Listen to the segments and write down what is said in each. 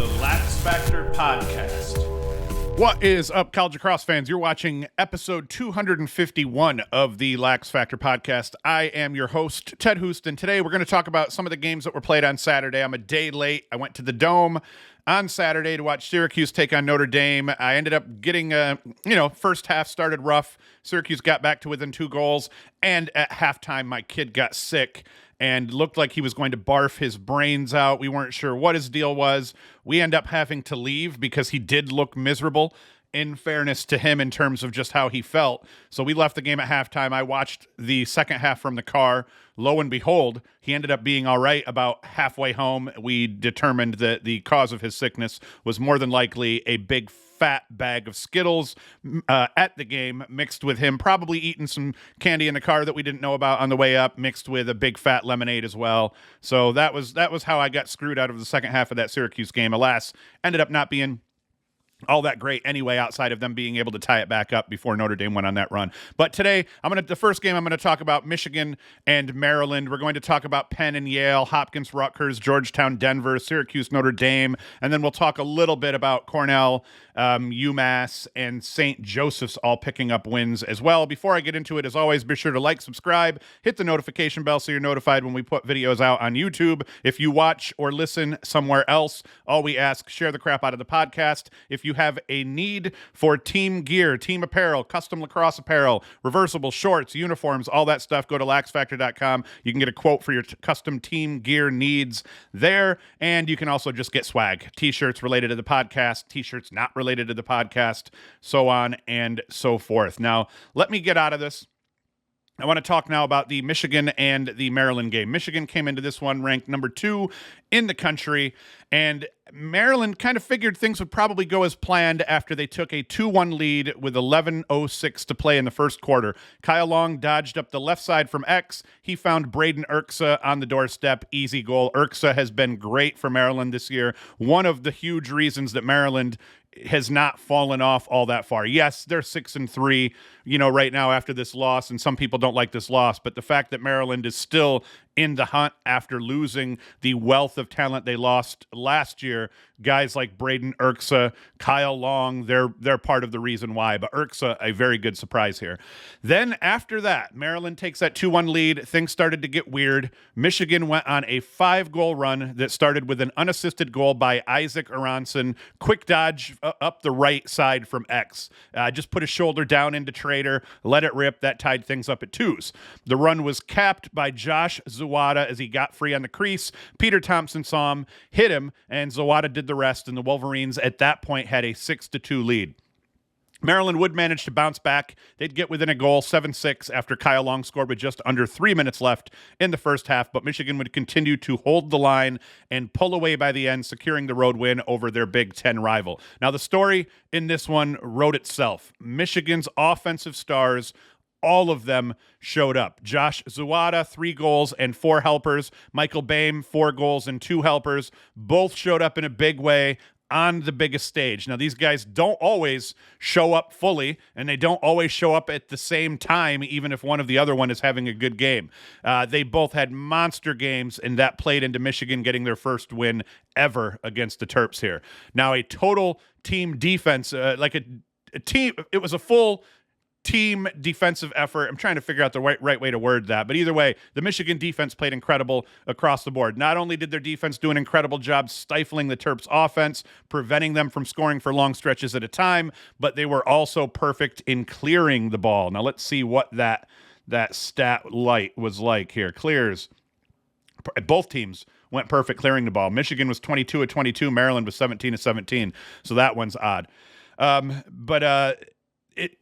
the LaxFactor podcast. What is up, college lacrosse fans? You're watching episode 251 of the LaxFactor podcast. I am your host, Ted Houston. Today, we're going to talk about some of the games that were played on Saturday. I'm a day late. I went to the Dome on Saturday to watch Syracuse take on Notre Dame. I ended up getting, first half started rough. Syracuse got back to within 2 goals. And at halftime, my kid got sick and looked like he was going to barf his brains out. We weren't sure what his deal was. We end up having to leave because he did look miserable, in fairness to him, in terms of just how he felt. So we left the game at halftime. I watched the second half from the car. Lo and behold, he ended up being all right about halfway home. We determined that the cause of his sickness was more than likely a big fat bag of Skittles at the game, mixed with him probably eating some candy in the car that we didn't know about on the way up, mixed with a big fat lemonade as well. So that was how I got screwed out of the second half of that Syracuse game. Alas, ended up not being all that great anyway, outside of them being able to tie it back up before Notre Dame went on that run. But today, the first game I'm going to talk about Michigan and Maryland. We're going to talk about Penn and Yale, Hopkins, Rutgers, Georgetown, Denver, Syracuse, Notre Dame, and then we'll talk a little bit about Cornell, UMass, and St. Joseph's all picking up wins as well. Before I get into it, as always, be sure to like, subscribe, hit the notification bell so you're notified when we put videos out on YouTube. If you watch or listen somewhere else, all we ask, share the crap out of the podcast. If you have a need for team gear, team apparel, custom lacrosse apparel, reversible shorts, uniforms, all that stuff, go to LaxFactor.com. You can get a quote for your custom team gear needs there, and you can also just get swag, t-shirts related to the podcast, t-shirts not related to the podcast, so on and so forth. Now, let me get out of this. I want to talk now about the Michigan and the Maryland game. Michigan came into this one ranked number 2 in the country, and Maryland kind of figured things would probably go as planned after they took a 2-1 lead with 11:06 to play in the first quarter. Kyle Long dodged up the left side from X. He found Braden Erksa on the doorstep. Easy goal. Erksa has been great for Maryland this year. One of the huge reasons that Maryland has not fallen off all that far. Yes, they're 6-3, right now after this loss, and some people don't like this loss, but the fact that Maryland is still in the hunt after losing the wealth of talent they lost last year, guys like Braden Erksa, Kyle Long, they're part of the reason why, but Erksa, a very good surprise here. Then after that, Maryland takes that 2-1 lead. Things started to get weird. Michigan went on a 5-goal run that started with an unassisted goal by Isaac Aronson. Quick dodge up the right side from X. Just put his shoulder down into Trader, let it rip. That tied things up at 2s. The run was capped by Josh Zawada as he got free on the crease. Peter Thompson saw him, hit him, and Zawada did the rest, and the Wolverines at that point had a 6-2 lead. Maryland would manage to bounce back. They'd get within a goal, 7-6, after Kyle Long scored with just under 3 minutes left in the first half, but Michigan would continue to hold the line and pull away by the end, securing the road win over their Big Ten rival. Now, the story in this one wrote itself. Michigan's offensive stars, all of them showed up. Josh Zawada, 3 goals and 4 helpers. Michael Boehm, 4 goals and 2 helpers. Both showed up in a big way on the biggest stage. Now, these guys don't always show up fully, and they don't always show up at the same time, even if one of the other one is having a good game. They both had monster games, and that played into Michigan getting their first win ever against the Terps here. Now, a total team defense, like a team, it was a full team defensive effort. I'm trying to figure out the right way to word that. But either way, the Michigan defense played incredible across the board. Not only did their defense do an incredible job stifling the Terps offense, preventing them from scoring for long stretches at a time, but they were also perfect in clearing the ball. Now let's see what that stat light was like here. Clears. Both teams went perfect clearing the ball. Michigan was 22 of 22. Maryland was 17 of 17. So that one's odd.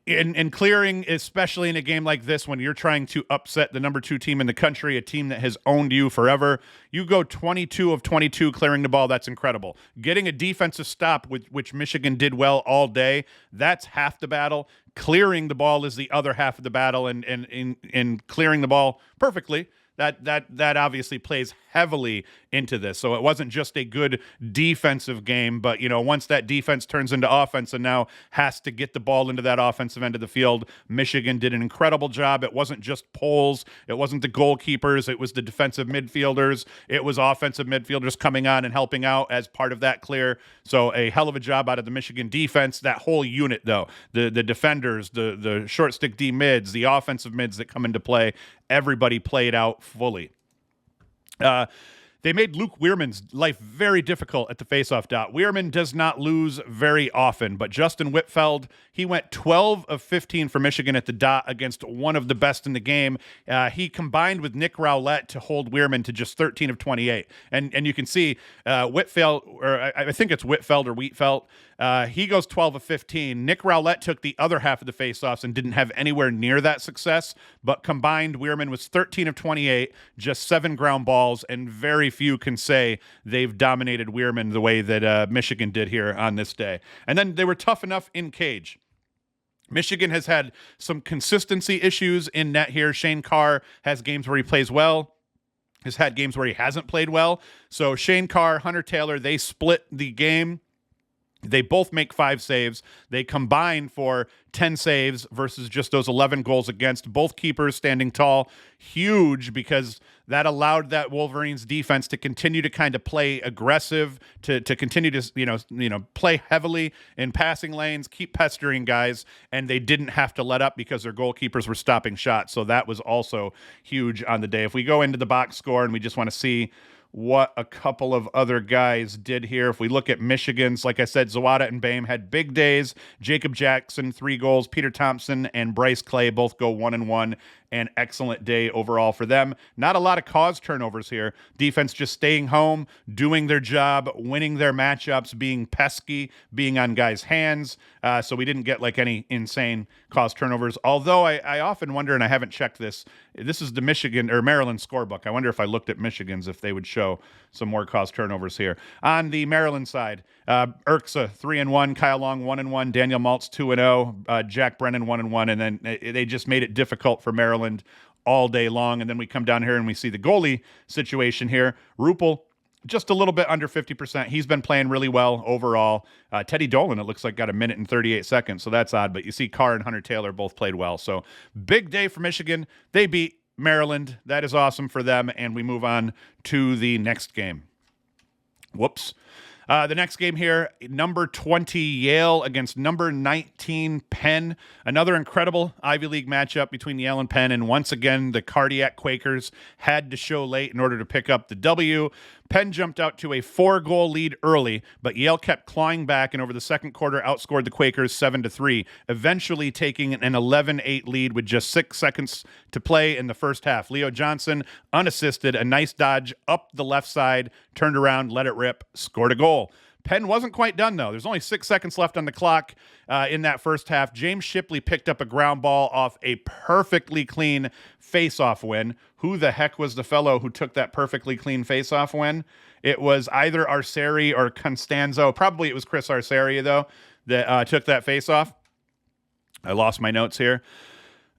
In clearing, especially in a game like this, when you're trying to upset the number 2 team in the country, a team that has owned you forever, you go 22 of 22 clearing the ball. That's incredible. Getting a defensive stop, which Michigan did well all day, that's half the battle. Clearing the ball is the other half of the battle, and clearing the ball perfectly, that obviously plays heavily into this. So it wasn't just a good defensive game, but, once that defense turns into offense and now has to get the ball into that offensive end of the field, Michigan did an incredible job. It wasn't just Poles. It wasn't the goalkeepers. It was the defensive midfielders. It was offensive midfielders coming on and helping out as part of that clear. So a hell of a job out of the Michigan defense. That whole unit, though, the defenders, the short stick D mids, the offensive mids that come into play, everybody played out fully. They made Luke Weirman's life very difficult at the faceoff dot. Weirman does not lose very often, but Justin Whitfeld, he went 12 of 15 for Michigan at the dot against one of the best in the game. He combined with Nick Rowlett to hold Weirman to just 13 of 28. And you can see Whitfeld, or I think it's Whitfeld or Wheatfeld, he goes 12 of 15. Nick Rowlett took the other half of the faceoffs and didn't have anywhere near that success, but combined, Weirman was 13 of 28, just 7 ground balls, and very few can say they've dominated Weirman the way that Michigan did here on this day. And then they were tough enough in cage. Michigan has had some consistency issues in net here. Shane Carr has games where he plays well, has had games where he hasn't played well. So Shane Carr, Hunter Taylor, they split the game. They both make 5 saves. They combine for 10 saves versus just those 11 goals against. Both keepers standing tall. Huge, because that allowed that Wolverines defense to continue to kind of play aggressive, to continue to play heavily in passing lanes, keep pestering guys, and they didn't have to let up because their goalkeepers were stopping shots. So that was also huge on the day. If we go into the box score and we just want to see what a couple of other guys did here. If we look at Michigan's, like I said, Zawada and Boehm had big days. Jacob Jackson, 3 goals. Peter Thompson and Bryce Clay both go 1-1. An excellent day overall for them. Not a lot of cause turnovers here. Defense just staying home, doing their job, winning their matchups, being pesky, being on guys' hands. So we didn't get like any insane cause turnovers. Although I often wonder, and I haven't checked this, this is the Michigan or Maryland scorebook. I wonder if I looked at Michigan's, if they would show some more cause turnovers here. On the Maryland side, Urksa 3-1, Kyle Long 1-1, Daniel Maltz 2-0, Jack Brennan 1-1, and then they just made it difficult for Maryland all day long. And then we come down here and we see the goalie situation here. Rupel, just a little bit under 50%. He's been playing really well overall. Teddy Dolan, it looks like, got 1 minute and 38 seconds, so that's odd. But you see Carr and Hunter Taylor both played well. So big day for Michigan. They beat Maryland. That is awesome for them. And we move on to the next game. Whoops. The next game here, number 20 Yale against number 19 Penn. Another incredible Ivy League matchup between Yale and Penn, and once again, the cardiac Quakers had to show late in order to pick up the W. Penn jumped out to a 4-goal lead early, but Yale kept clawing back, and over the second quarter outscored the Quakers 7-3, eventually taking an 11-8 lead with just 6 seconds to play in the first half. Leo Johnson, unassisted, a nice dodge up the left side, turned around, let it rip, scored a goal. Penn wasn't quite done, though. There's only 6 seconds left on the clock in that first half. James Shipley picked up a ground ball off a perfectly clean face-off win. Who the heck was the fellow who took that perfectly clean face-off win? It was either Arceri or Constanzo. Probably it was Chris Arceri, though, that took that face-off. I lost my notes here.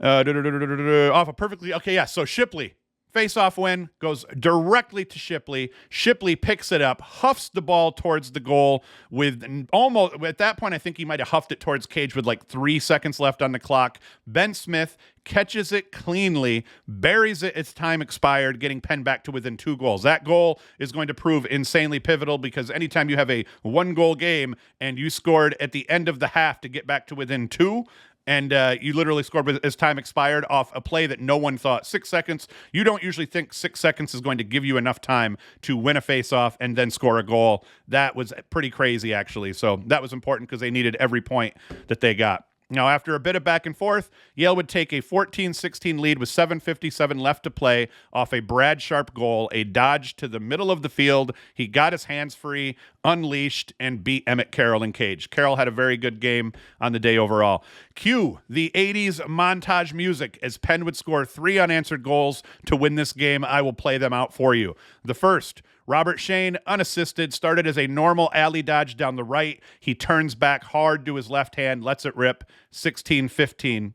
Off a perfectly... Okay, yeah, so Shipley. Face-off win, goes directly to Shipley. Shipley picks it up, huffs the ball towards the goal with almost, at that point, I think he might have huffed it towards cage with like 3 seconds left on the clock. Ben Smith catches it cleanly, buries it as time expired, getting Penn back to within 2 goals. That goal is going to prove insanely pivotal, because anytime you have a 1-goal game and you scored at the end of the half to get back to within 2, and you literally scored as time expired off a play that no one thought. 6 seconds. You don't usually think 6 seconds is going to give you enough time to win a faceoff and then score a goal. That was pretty crazy, actually. So that was important because they needed every point that they got. Now, after a bit of back and forth, Yale would take a 14-16 lead with 7:57 left to play off a Brad Sharp goal, a dodge to the middle of the field. He got his hands free, unleashed, and beat Emmett Carroll in cage. Carroll had a very good game on the day overall. Cue the 80s montage music as Penn would score 3 unanswered goals to win this game. I will play them out for you. The first, Robert Shane, unassisted, started as a normal alley dodge down the right. He turns back hard to his left hand, lets it rip, 16-15.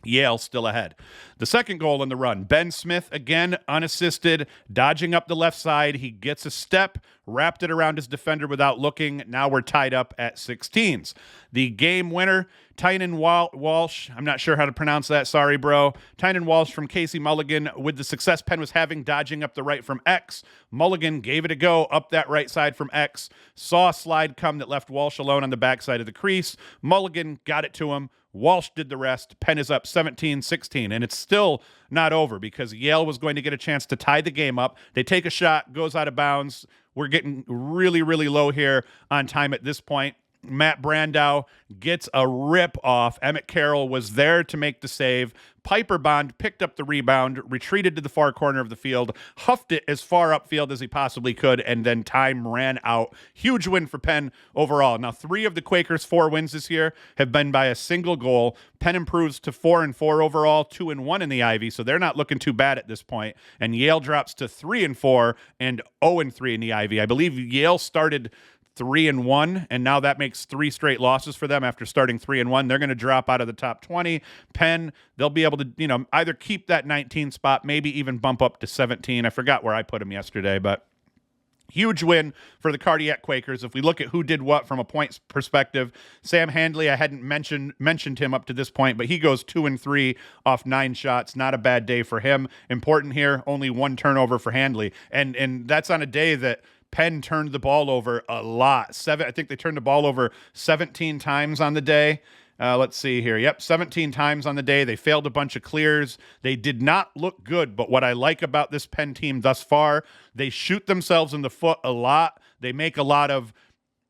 Yale still ahead. The second goal in the run, Ben Smith, again, unassisted, dodging up the left side. He gets a step, wrapped it around his defender without looking. Now we're tied up at 16s. The game winner, Tynan Walsh. I'm not sure how to pronounce that. Sorry, bro. Tynan Walsh from Casey Mulligan with the success Penn was having, dodging up the right from X. Mulligan gave it a go up that right side from X. Saw a slide come that left Walsh alone on the backside of the crease. Mulligan got it to him. Walsh did the rest. Penn is up 17-16, and it's still not over because Yale was going to get a chance to tie the game up. They take a shot, goes out of bounds. We're getting really, really low here on time at this point. Matt Brandow gets a rip off. Emmett Carroll was there to make the save. Piper Bond picked up the rebound, retreated to the far corner of the field, huffed it as far upfield as he possibly could, and then time ran out. Huge win for Penn overall. Now, 3 of the Quakers' 4 wins this year have been by a single goal. Penn improves to 4-4 overall, 2-1 in the Ivy, so they're not looking too bad at this point. And Yale drops to 3-4 and 0-3 in the Ivy. I believe Yale started 3-1, and now that makes 3 straight losses for them after starting 3-1. They're going to drop out of the top 20. Penn, they'll be able to, either keep that 19 spot, maybe even bump up to 17. I forgot where I put them yesterday, but huge win for the Cardiac Quakers. If we look at who did what from a points perspective, Sam Handley, I hadn't mentioned him up to this point, but he goes 2-3 off 9 shots. Not a bad day for him. Important here, only 1 turnover for Handley, and that's on a day that Penn turned the ball over a lot. I think they turned the ball over 17 times on the day. Let's see here. Yep, 17 times on the day. They failed a bunch of clears. They did not look good, but what I like about this Penn team thus far, they shoot themselves in the foot a lot. They make a lot of,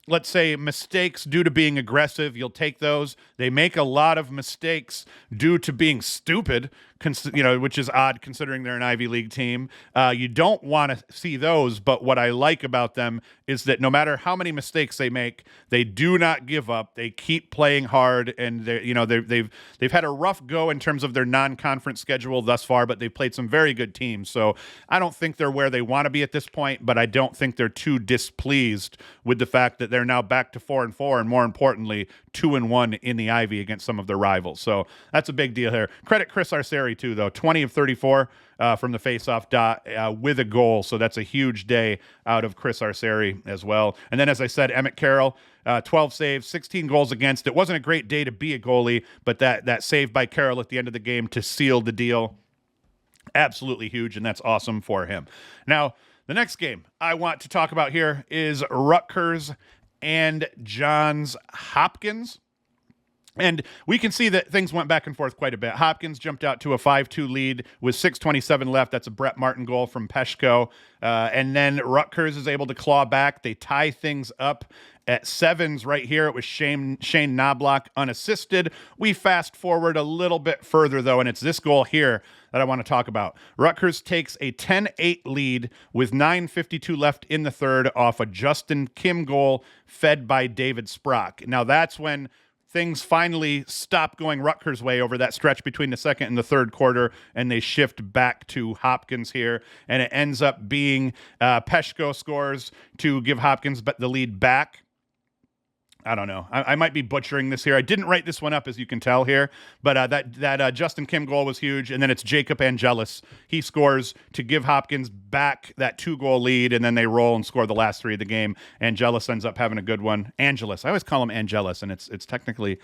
let's say, mistakes due to being aggressive. You'll take those. They make a lot of mistakes due to being stupid, which is odd considering they're an Ivy League team. You don't want to see those, but what I like about them is that no matter how many mistakes they make, they do not give up. They keep playing hard, and they've had a rough go in terms of their non-conference schedule thus far, but they've played some very good teams. So I don't think they're where they want to be at this point, but I don't think they're too displeased with the fact that they're now back to 4-4, and more importantly, 2-1 in the Ivy against some of their rivals. So that's a big deal here. Credit Chris Arceri too, though. 20 of 34 from the faceoff dot with a goal. So that's a huge day out of Chris Arceri as well. And then, as I said, Emmett Carroll, 12 saves, 16 goals against. It wasn't a great day to be a goalie, but that save by Carroll at the end of the game to seal the deal, absolutely huge, and that's awesome for him. Now, the next game I want to talk about here is Rutgers and Johns Hopkins. And we can see that things went back and forth quite a bit. Hopkins jumped out to a 5-2 lead with 6:27 left. That's a Brett Martin goal from Peshko. And then Rutgers is able to claw back. They tie things up at 7s right here. It was Shane Knobloch unassisted. We fast forward a little bit further, though, and it's this goal here that I want to talk about. Rutgers takes a 10-8 lead with 9:52 left in the third off a Justin Kim goal fed by David Sprock. Now, that's when things finally stop going Rutgers' way over that stretch between the second and the third quarter, and they shift back to Hopkins here, and it ends up being Peshko scores to give Hopkins the lead back. I don't know. I might be butchering this here. I didn't write this one up, as you can tell here, but that Justin Kim goal was huge, and then it's Jacob Angelus. He scores to give Hopkins back that 2-goal lead, and then they roll and score the last 3 of the game. Angelus ends up having a good one. Angelus. I always call him Angelus, and it's technically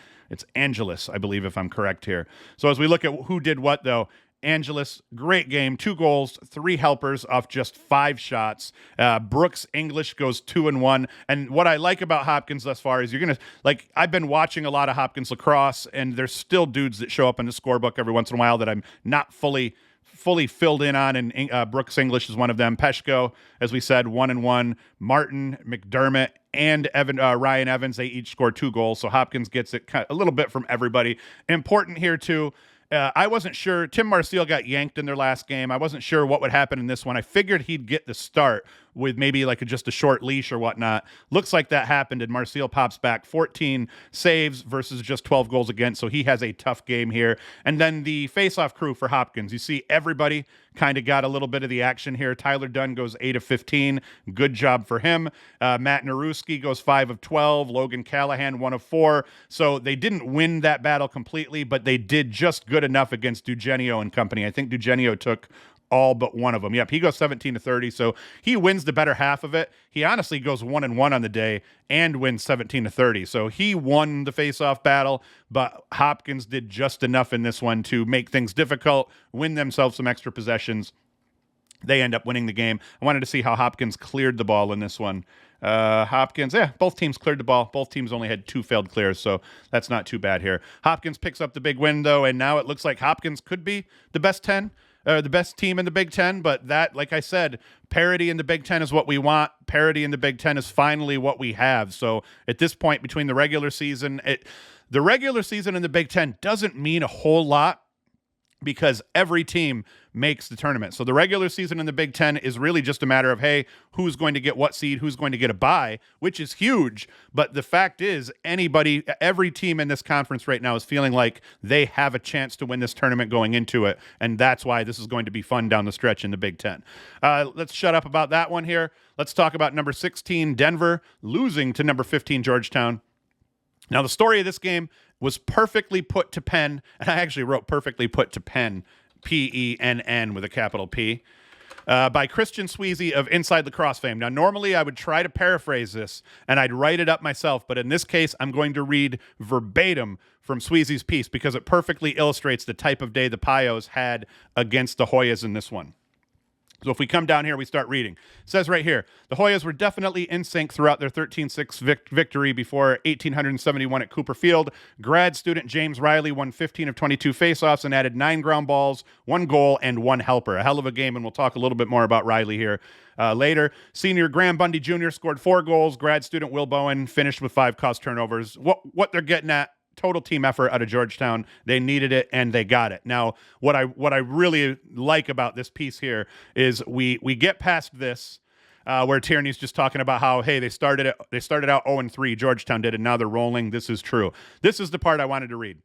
Angelus, I believe, if I'm correct here. So as we look at who did what, though, Angelus, great game, 2 goals, 3 helpers off just 5 shots. Brooks English goes 2-1. And what I like about Hopkins thus far is I've been watching a lot of Hopkins lacrosse, and there's still dudes that show up in the scorebook every once in a while that I'm not fully filled in on, and Brooks English is one of them. Peshko, as we said, 1-1. Martin, McDermott, and Ryan Evans, they each scored 2 goals. So Hopkins gets it a little bit from everybody. Important here, too. I wasn't sure. Tim Marcille got yanked in their last game. I wasn't sure what would happen in this one. I figured he'd get the start. with maybe like just a short leash or whatnot. Looks like that happened, and Marcel pops back 14 saves versus just 12 goals against, so he has a tough game here. And then the face-off crew for Hopkins. You see everybody kind of got a little bit of the action here. Tyler Dunn goes 8 of 15. Good job for him. Matt Naruski goes 5 of 12. Logan Callahan 1 of 4. So they didn't win that battle completely, but they did just good enough against Eugenio and company. I think Eugenio took all but one of them. Yep, he goes 17 to 30, so he wins the better half of it. He honestly goes 1-1 on the day and wins 17 to 30. So he won the face-off battle, but Hopkins did just enough in this one to make things difficult, win themselves some extra possessions. They end up winning the game. I wanted to see how Hopkins cleared the ball in this one. Hopkins, both teams cleared the ball. Both teams only had 2 failed clears, so that's not too bad here. Hopkins picks up the big win, though, and now it looks like Hopkins could be the best team in the Big Ten, but that, like I said, parity in the Big Ten is what we want. Parity in the Big Ten is finally what we have. So at this point, between the regular season, the regular season in the Big Ten doesn't mean a whole lot because every team makes the tournament. So the regular season in the Big Ten is really just a matter of, hey, who's going to get what seed, who's going to get a bye, which is huge. But the fact is, every team in this conference right now is feeling like they have a chance to win this tournament going into it. And that's why this is going to be fun down the stretch in the Big Ten. Let's shut up about that one here. Let's talk about number 16, Denver, losing to number 15, Georgetown. Now, the story of this game was perfectly put to Penn, and I actually wrote perfectly put to Penn, Penn with a capital P, by Christian Sweezy of Inside Lacrosse fame. Now, normally I would try to paraphrase this, and I'd write it up myself, but in this case, I'm going to read verbatim from Sweezy's piece because it perfectly illustrates the type of day the Pios had against the Hoyas in this one. So if we come down here, we start reading. It says right here, the Hoyas were definitely in sync throughout their 13-6 victory before 1871 at Cooper Field. Grad student James Riley won 15 of 22 faceoffs and added 9 ground balls, 1 goal, and 1 helper. A hell of a game, and we'll talk a little bit more about Riley here later. Senior Graham Bundy Jr. scored 4 goals. Grad student Will Bowen finished with 5 caused turnovers. What they're getting at, total team effort out of Georgetown. They needed it and they got it. Now, what I really like about this piece here is we get past this where Tierney's just talking about how, hey, they started out 0-3, Georgetown did, and now they're rolling. This is true. This is the part I wanted to read.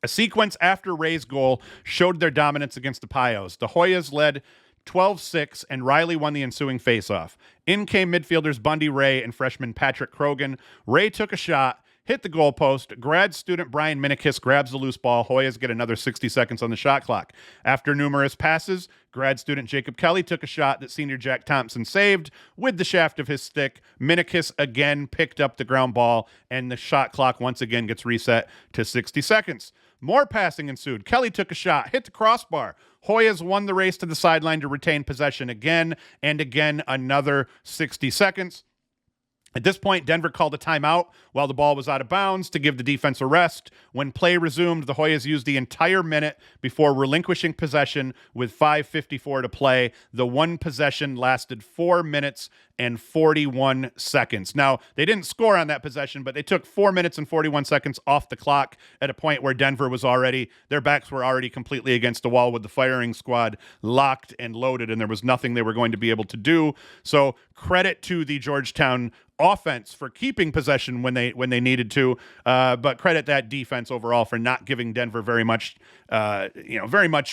A sequence after Ray's goal showed their dominance against the Pios. The Hoyas led 12-6, and Riley won the ensuing faceoff. In came midfielders Bundy Ray and freshman Patrick Krogan. Ray took a shot, hit the goalpost. Grad student Brian Minikis grabs the loose ball. Hoyas get another 60 seconds on the shot clock. After numerous passes, grad student Jacob Kelly took a shot that senior Jack Thompson saved with the shaft of his stick. Minikis again picked up the ground ball, and the shot clock once again gets reset to 60 seconds. More passing ensued. Kelly took a shot, hit the crossbar. Hoyas won the race to the sideline to retain possession again, and again another 60 seconds. At this point, Denver called a timeout while the ball was out of bounds to give the defense a rest. When play resumed, the Hoyas used the entire minute before relinquishing possession with 5:54 to play. The one possession lasted 4 minutes and 41 seconds. Now, they didn't score on that possession, but they took 4 minutes and 41 seconds off the clock at a point where Denver was their backs were already completely against the wall with the firing squad locked and loaded, and there was nothing they were going to be able to do. So credit to the Georgetown offense for keeping possession when they needed to, but credit that defense overall for not giving Denver very much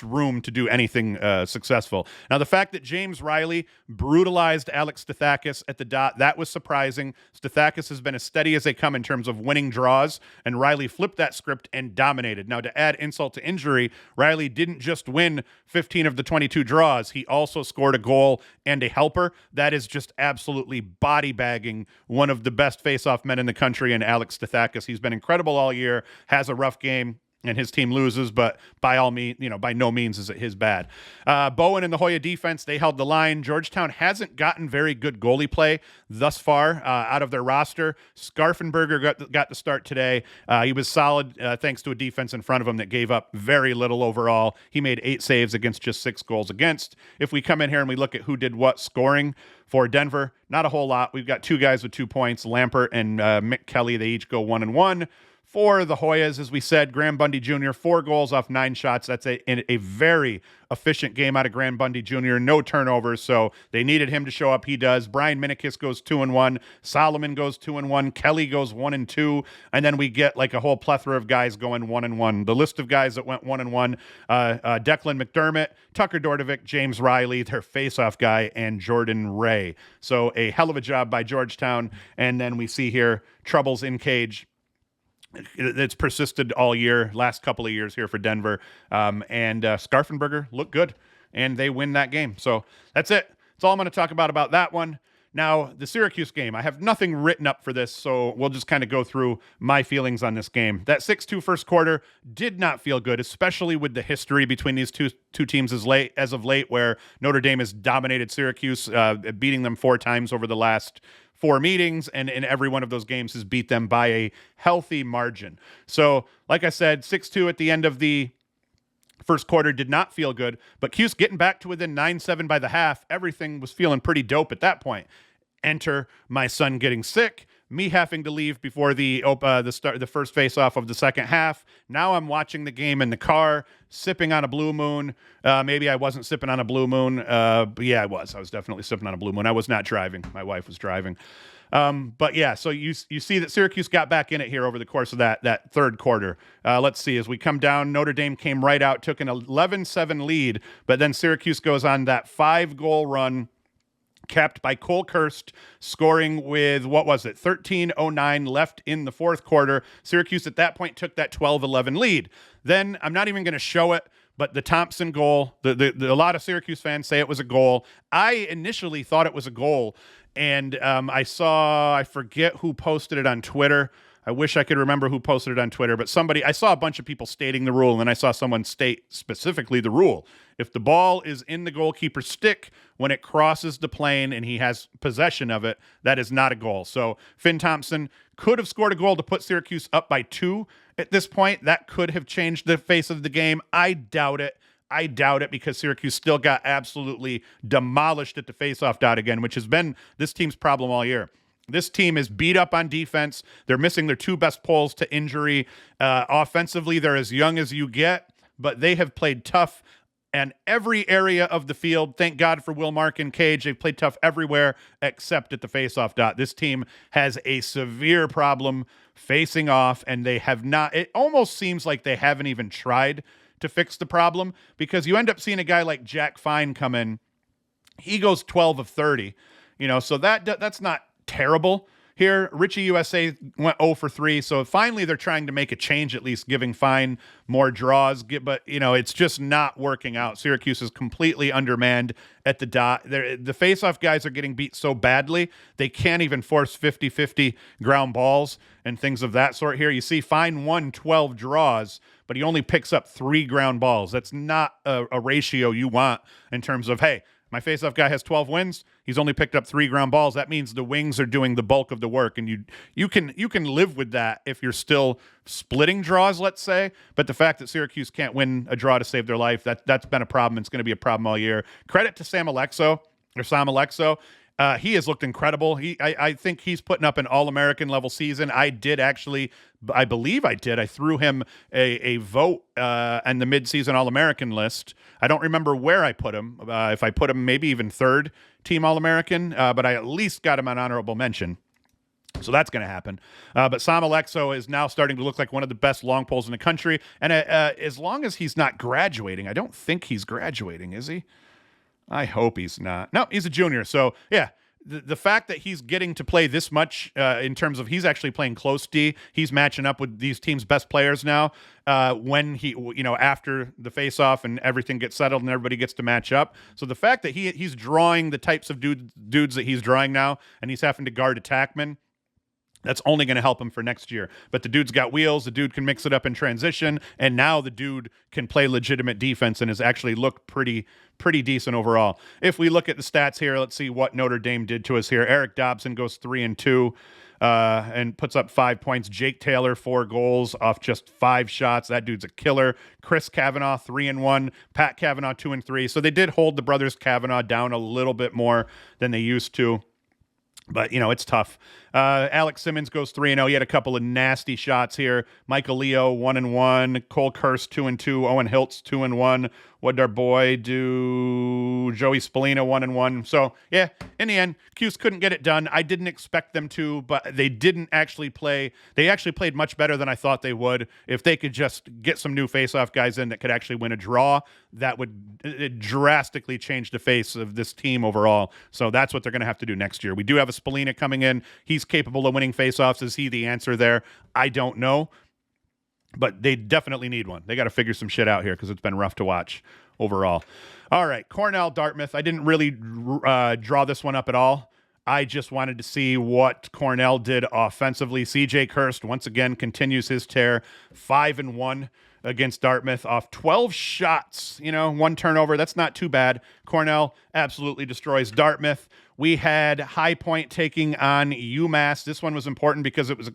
room to do anything successful. Now, the fact that James Riley brutalized Alex Stathakis at the dot, that was surprising. Stathakis has been as steady as they come in terms of winning draws, and Riley flipped that script and dominated. Now, to add insult to injury, Riley didn't just win 15 of the 22 draws. He also scored a goal and a helper. That is just absolutely body bagging one of the best face-off men in the country, and Alex Stathakis. He's been incredible all year, has a rough game, and his team loses, but by no means is it his bad. Bowen and the Hoya defense, they held the line. Georgetown hasn't gotten very good goalie play thus far out of their roster. Scarfenberger got the start today. He was solid thanks to a defense in front of him that gave up very little overall. He made 8 saves against just 6 goals against. If we come in here and we look at who did what scoring for Denver, not a whole lot. We've got 2 guys with 2 points, Lampert and Mick Kelly. They each go 1-1. for the Hoyas, as we said. Graham Bundy Jr., 4 goals off 9 shots. That's a very efficient game out of Graham Bundy Jr., no turnovers, so they needed him to show up. He does. Brian Minikis goes 2-1. Solomon goes 2-1. Kelly goes 1-2, and then we get like a whole plethora of guys going 1-1. The list of guys that went 1-1, Declan McDermott, Tucker Dordevic, James Riley, their face-off guy, and Jordan Ray. So a hell of a job by Georgetown, and then we see here troubles in cage. It's persisted all year, last couple of years here for Denver. And Scarfenberger looked good, and they win that game. So that's it. That's all I'm going to talk about that one. Now, the Syracuse game, I have nothing written up for this, so we'll just kind of go through my feelings on this game. That 6-2 first quarter did not feel good, especially with the history between these two teams as of late, where Notre Dame has dominated Syracuse, beating them 4 times over the last 4 meetings, and in every one of those games has beat them by a healthy margin. So, like I said, 6-2 at the end of the first quarter did not feel good, but Cuse getting back to within 9-7 by the half, everything was feeling pretty dope at that point. Enter my son getting sick, me having to leave before the first face-off of the second half. Now I'm watching the game in the car, sipping on a Blue Moon. Maybe I wasn't sipping on a Blue Moon, but yeah, I was. I was definitely sipping on a Blue Moon. I was not driving. My wife was driving. But yeah, so you see that Syracuse got back in it here over the course of that third quarter. Let's see, as we come down, Notre Dame came right out, took an 11-7 lead, but then Syracuse goes on that 5-goal run, capped by Cole Kirst, scoring with, 13:09 left in the fourth quarter. Syracuse at that point took that 12-11 lead. Then, I'm not even going to show it, but the Thompson goal, a lot of Syracuse fans say it was a goal. I initially thought it was a goal, and I forget who posted it on Twitter. I wish I could remember who posted it on Twitter, but I saw a bunch of people stating the rule, and then I saw someone state specifically the rule. If the ball is in the goalkeeper's stick when it crosses the plane and he has possession of it, that is not a goal. So Finn Thompson could have scored a goal to put Syracuse up by 2 at this point. That could have changed the face of the game. I doubt it. Because Syracuse still got absolutely demolished at the faceoff dot again, which has been this team's problem all year. This team is beat up on defense. They're missing their 2 best poles to injury. Offensively, they're as young as you get, but they have played tough in every area of the field. Thank God for Will Mark and Cage. They've played tough everywhere except at the faceoff dot. This team has a severe problem facing off, and they have not. It almost seems like they haven't even tried to fix the problem, because you end up seeing a guy like Jack Fine come in. He goes 12 of 30, so that's not terrible here. Richie USA went 0 for 3, so finally they're trying to make a change, at least giving Fine more draws, but it's just not working out. Syracuse is completely undermanned at the dot. The face-off guys are getting beat so badly, they can't even force 50-50 ground balls and things of that sort here. You see Fine won 12 draws, but he only picks up 3 ground balls. That's not a ratio you want in terms of, hey, my faceoff guy has 12 wins. He's only picked up 3 ground balls. That means the wings are doing the bulk of the work, and you can live with that if you're still splitting draws, let's say. But the fact that Syracuse can't win a draw to save their life, that's been a problem. It's going to be a problem all year. Credit to Sam Alexo. He has looked incredible. I think he's putting up an All-American level season. I believe I did. I threw him a vote on the midseason All-American list. I don't remember where I put him. If I put him maybe even 3rd team All-American, but I at least got him an honorable mention. So that's going to happen. But Sam Alexo is now starting to look like one of the best long poles in the country. And as long as he's not graduating, I don't think he's graduating, is he? I hope he's not. No, he's a junior. So, yeah, the fact that he's getting to play this much in terms of he's actually playing close D, he's matching up with these teams' best players now when he, after the face-off and everything gets settled and everybody gets to match up. So the fact that he's drawing the types of dudes that he's drawing now, and he's having to guard attackmen, that's only going to help him for next year. But the dude's got wheels. The dude can mix it up in transition. And now the dude can play legitimate defense and has actually looked pretty decent overall. If we look at the stats here, let's see what Notre Dame did to us here. Eric Dobson goes 3-2 and puts up 5 points. Jake Taylor, 4 goals off just 5 shots. That dude's a killer. Chris Kavanaugh, 3-1. Pat Kavanaugh, 2-3. So they did hold the brothers Kavanaugh down a little bit more than they used to. But, it's tough. Alex Simmons goes 3-0. He had a couple of nasty shots here. Michael Leo, 1-1. Cole Kurse, 2-2. Owen Hiltz, 2-1. What did our boy do? Joey Spallina, 1-1. So, yeah, in the end, Cuse couldn't get it done. I didn't expect them to, but they didn't actually play. They actually played much better than I thought they would. If they could just get some new faceoff guys in that could actually win a draw, that would drastically change the face of this team overall. So that's what they're going to have to do next year. We do have a Spallina coming in. He's capable of winning faceoffs. Is he the answer there? I don't know. But they definitely need one. They got to figure some shit out here because it's been rough to watch overall. All right, Cornell, Dartmouth. I didn't really draw this one up at all. I just wanted to see what Cornell did offensively. CJ Kirst, once again, continues his tear. 5-1 against Dartmouth off 12 shots. 1 turnover. That's not too bad. Cornell absolutely destroys Dartmouth. We had High Point taking on UMass. This one was important because it was,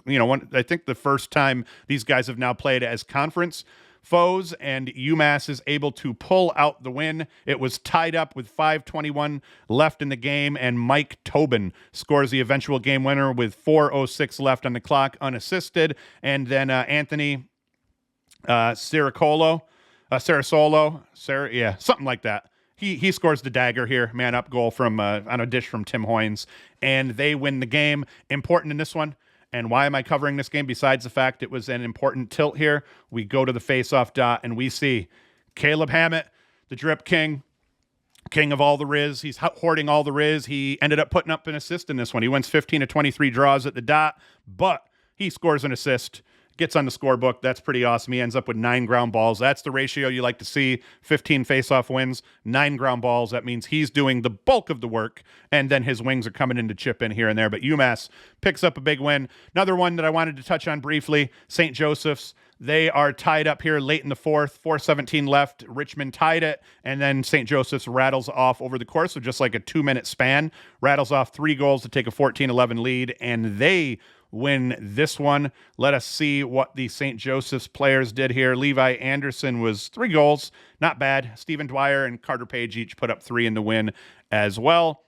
I think the first time these guys have now played as conference foes, and UMass is able to pull out the win. It was tied up with 5:21 left in the game, and Mike Tobin scores the eventual game winner with 4:06 left on the clock, unassisted. And then Anthony Sarasolo, something like that. He scores the dagger here, man up goal from on a dish from Tim Hoynes, and they win the game. Important in this one. And why am I covering this game? Besides the fact it was an important tilt here, we go to the face-off dot and we see Caleb Hammett, the drip king of all the Riz. He's hoarding all the Riz. He ended up putting up an assist in this one. He wins 15 of 23 draws at the dot, but he scores an assist. Gets on the scorebook. That's pretty awesome. He ends up with 9 ground balls. That's the ratio you like to see. 15 face-off wins, 9 ground balls. That means he's doing the bulk of the work, and then his wings are coming in to chip in here and there. But UMass picks up a big win. Another one that I wanted to touch on briefly, St. Joseph's. They are tied up here late in the fourth, 4:17 left. Richmond tied it, and then St. Joseph's rattles off over the course of just like a 2-minute span, rattles off 3 goals to take a 14-11 lead, and they win this one. Let us see what the St. Joseph's players did here. Levi Anderson was 3 goals. Not bad. Stephen Dwyer and Carter Page each put up 3 in the win as well.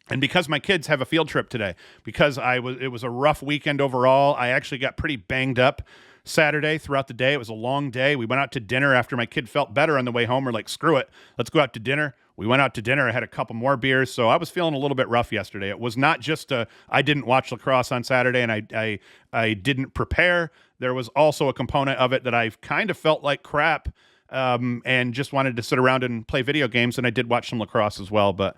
And because my kids have a field trip today, because it was a rough weekend overall, I actually got pretty banged up Saturday throughout the day. It was a long day. We went out to dinner after my kid felt better on the way home. We're like, screw it. Let's go out to dinner. We went out to dinner. I had a couple more beers, so I was feeling a little bit rough yesterday. It was not just I didn't watch lacrosse on Saturday and I didn't prepare. There was also a component of it that I kind of felt like crap and just wanted to sit around and play video games, and I did watch some lacrosse as well. But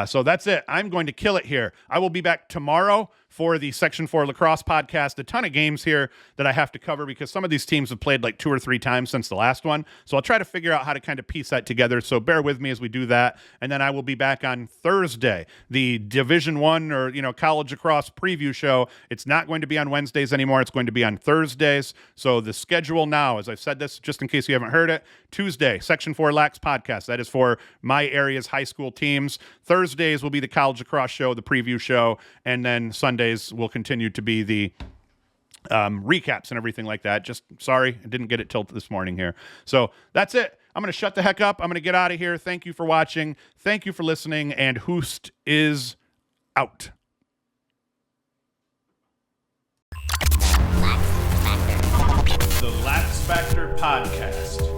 so that's it. I'm going to kill it here. I will be back tomorrow for the Section 4 Lacrosse podcast. A ton of games here that I have to cover because some of these teams have played like 2 or 3 times since the last one. So I'll try to figure out how to kind of piece that together. So bear with me as we do that. And then I will be back on Thursday, the Division 1 or, college lacrosse preview show. It's not going to be on Wednesdays anymore. It's going to be on Thursdays. So the schedule now, as I've said this, just in case you haven't heard it, Tuesday, Section 4 Lax podcast. That is for my area's high school teams. Thursdays will be the college lacrosse show, the preview show, and then Sundays will continue to be the recaps and everything like that. Just sorry, I didn't get it till this morning here. So that's it. I'm going to shut the heck up. I'm going to get out of here. Thank you for watching. Thank you for listening. And Hoost is out. The LaxFactor Podcast.